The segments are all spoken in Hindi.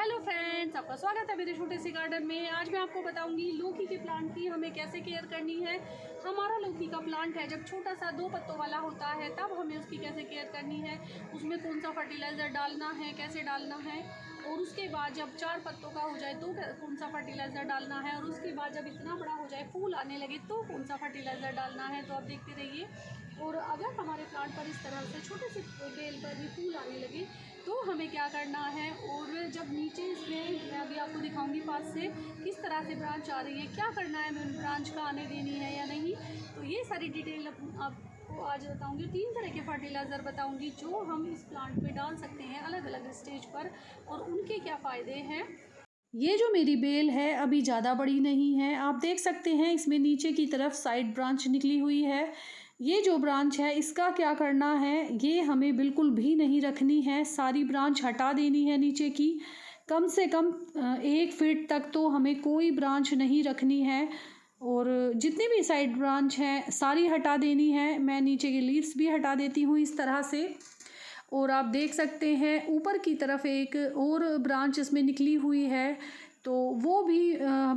हेलो फ्रेंड्स, आपका स्वागत है मेरे छोटे से गार्डन में। आज मैं आपको बताऊंगी लौकी के प्लांट की हमें कैसे केयर करनी है। हमारा लौकी का प्लांट है जब छोटा सा 2 पत्तों वाला होता है तब हमें उसकी कैसे केयर करनी है, उसमें कौन सा फर्टिलाइज़र डालना है, कैसे डालना है, और उसके बाद जब 4 पत्तों का हो जाए तो कौन सा फर्टिलाइज़र डालना है, और उसके बाद जब इतना बड़ा हो जाए फूल आने लगे तो कौन सा फर्टिलाइज़र डालना है। तो आप देखते रहिए। और अगर हमारे प्लांट पर इस तरह से छोटे से बेल पर भी फूल आने लगे तो हमें क्या करना है, और जब नीचे इसमें मैं अभी आपको दिखाऊंगी पास से किस तरह से ब्रांच आ रही है, क्या करना है, हमें ब्रांच का आने देनी है या नहीं। तो ये सारी डिटेल आपको आज बताऊंगी। 3 तरह के फर्टिलाइज़र बताऊंगी जो हम इस प्लांट में डाल सकते हैं अलग अलग स्टेज पर, और उनके क्या फ़ायदे हैं। ये जो मेरी बेल है अभी ज़्यादा बड़ी नहीं है, आप देख सकते हैं इसमें नीचे की तरफ साइड ब्रांच निकली हुई है। ये जो ब्रांच है इसका क्या करना है, ये हमें बिल्कुल भी नहीं रखनी है, सारी ब्रांच हटा देनी है नीचे की। कम से कम 1 फीट तक तो हमें कोई ब्रांच नहीं रखनी है, और जितनी भी साइड ब्रांच हैं सारी हटा देनी है। मैं नीचे के लीव्स भी हटा देती हूँ इस तरह से। और आप देख सकते हैं ऊपर की तरफ एक और ब्रांच इसमें निकली हुई है, तो वो भी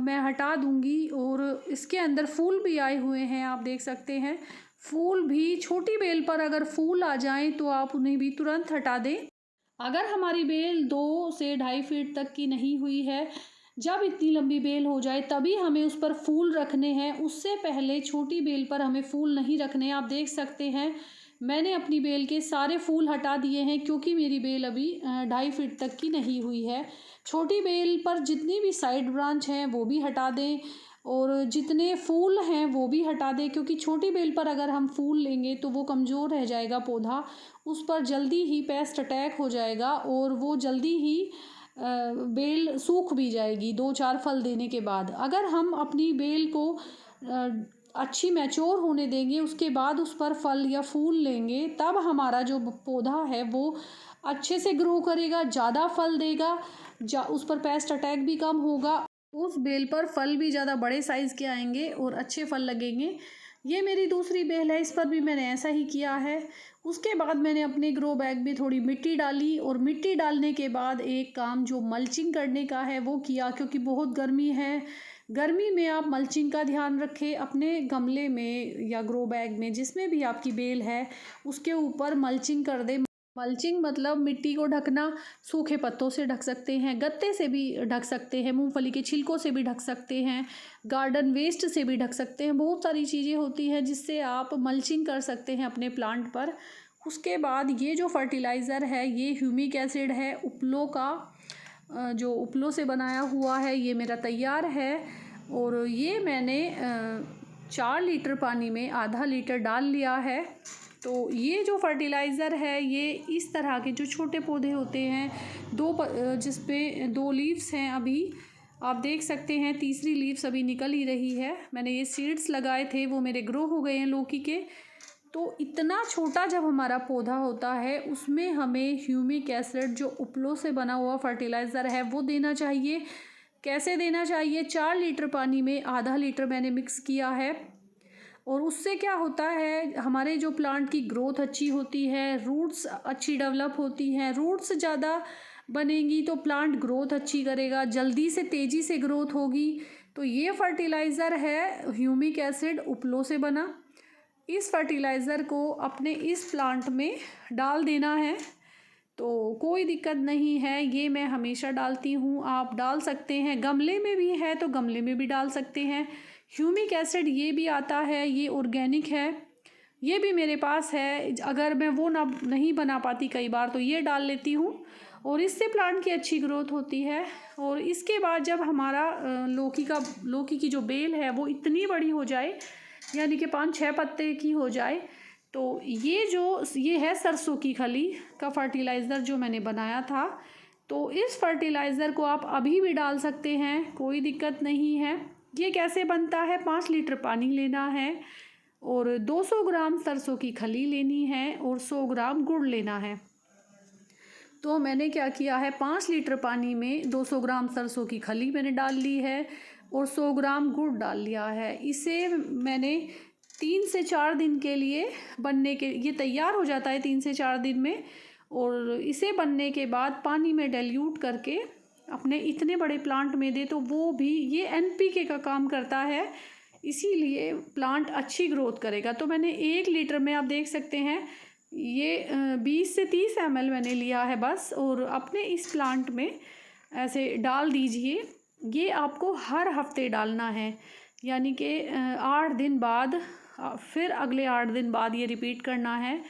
मैं हटा दूंगी। और इसके अंदर फूल भी आए हुए हैं, आप देख सकते हैं। फूल भी छोटी बेल पर अगर फूल आ जाएं तो आप उन्हें भी तुरंत हटा दें। अगर हमारी बेल 2 से 2.5 फीट तक की नहीं हुई है, जब इतनी लंबी बेल हो जाए तभी हमें उस पर फूल रखने हैं, उससे पहले छोटी बेल पर हमें फूल नहीं रखने। आप देख सकते हैं मैंने अपनी बेल के सारे फूल हटा दिए हैं क्योंकि मेरी बेल अभी 2.5 फीट तक की नहीं हुई है। छोटी बेल पर जितनी भी साइड ब्रांच हैं वो भी हटा दें, और जितने फूल हैं वो भी हटा दें, क्योंकि छोटी बेल पर अगर हम फूल लेंगे तो वो कमज़ोर रह जाएगा पौधा, उस पर जल्दी ही पेस्ट अटैक हो जाएगा और वो जल्दी ही बेल सूख भी जाएगी 2-4 फल देने के बाद। अगर हम अपनी बेल को अच्छी मैच्योर होने देंगे, उसके बाद उस पर फल या फूल लेंगे, तब हमारा जो पौधा है वो अच्छे से ग्रो करेगा, ज़्यादा फल देगा, उस पर पेस्ट अटैक भी कम होगा, उस बेल पर फल भी ज़्यादा बड़े साइज़ के आएंगे और अच्छे फल लगेंगे। ये मेरी दूसरी बेल है, इस पर भी मैंने ऐसा ही किया है। उसके बाद मैंने अपने ग्रो बैग में थोड़ी मिट्टी डाली, और मिट्टी डालने के बाद एक काम जो मल्चिंग करने का है वो किया, क्योंकि बहुत गर्मी है। गर्मी में आप मल्चिंग का ध्यान रखें, अपने गमले में या ग्रो बैग में जिसमें भी आपकी बेल है उसके ऊपर मल्चिंग कर दें। मल्चिंग मतलब मिट्टी को ढकना। सूखे पत्तों से ढक सकते हैं, गत्ते से भी ढक सकते हैं, मूंगफली के छिलकों से भी ढक सकते हैं, गार्डन वेस्ट से भी ढक सकते हैं। बहुत सारी चीज़ें होती हैं जिससे आप मल्चिंग कर सकते हैं अपने प्लांट पर। उसके बाद ये जो फर्टिलाइज़र है ये ह्यूमिक एसिड है उपलो का, जो उपलों से बनाया हुआ है, ये मेरा तैयार है। और ये मैंने 4 लीटर पानी में आधा लीटर डाल लिया है। तो ये जो फर्टिलाइज़र है ये इस तरह के जो छोटे पौधे होते हैं, जिस पे 2 लीव्स हैं, अभी आप देख सकते हैं तीसरी लीव्स अभी निकल ही रही है। मैंने ये सीड्स लगाए थे, वो मेरे ग्रो हो गए हैं लौकी के। तो इतना छोटा जब हमारा पौधा होता है उसमें हमें ह्यूमिक एसिड जो उपलों से बना हुआ फर्टिलाइज़र है वो देना चाहिए। कैसे देना चाहिए, 4 लीटर पानी में आधा लीटर मैंने मिक्स किया है। और उससे क्या होता है, हमारे जो प्लांट की ग्रोथ अच्छी होती है, रूट्स अच्छी डेवलप होती हैं। रूट्स ज़्यादा बनेंगी तो प्लांट ग्रोथ अच्छी करेगा, जल्दी से तेज़ी से ग्रोथ होगी। तो ये फर्टिलाइज़र है ह्यूमिक एसिड उपलों से बना। इस फर्टिलाइज़र को अपने इस प्लांट में डाल देना है, तो कोई दिक्कत नहीं है, ये मैं हमेशा डालती हूँ। आप डाल सकते हैं, गमले में भी है तो गमले में भी डाल सकते हैं। ह्यूमिक एसिड ये भी आता है, ये ऑर्गेनिक है, ये भी मेरे पास है। अगर मैं वो ना नहीं बना पाती कई बार तो ये डाल लेती हूँ, और इससे प्लांट की अच्छी ग्रोथ होती है। और इसके बाद जब हमारा लौकी की जो बेल है वो इतनी बड़ी हो जाए, यानी कि 5-6 पत्ते की हो जाए, तो ये है सरसों की खली का फर्टिलाइज़र जो मैंने बनाया था। तो इस फर्टिलाइज़र को आप अभी भी डाल सकते हैं, कोई दिक्कत नहीं है। ये कैसे बनता है, 5 लीटर पानी लेना है और 200 ग्राम सरसों की खली लेनी है और 100 ग्राम गुड़ लेना है। तो मैंने क्या किया है, 5 लीटर पानी में 200 ग्राम सरसों की खली मैंने डाल ली है और 100 ग्राम गुड़ डाल लिया है। इसे मैंने 3 से 4 दिन के लिए ये तैयार हो जाता है 3 से 4 दिन में। और इसे बनने के बाद पानी में डाइल्यूट करके अपने इतने बड़े प्लांट में दे तो वो भी ये एनपीके का काम करता है, इसीलिए प्लांट अच्छी ग्रोथ करेगा। तो मैंने 1 लीटर में आप देख सकते हैं ये 20 से 30 ml मैंने लिया है बस, और अपने इस प्लांट में ऐसे डाल दीजिए। ये आपको हर हफ्ते डालना है, यानी कि 8 दिन बाद, फिर अगले 8 दिन बाद ये रिपीट करना है।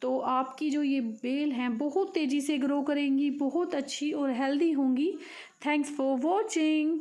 तो आपकी जो ये बेल हैं बहुत तेज़ी से ग्रो करेंगी, बहुत अच्छी और हेल्दी होंगी। Thanks for watching.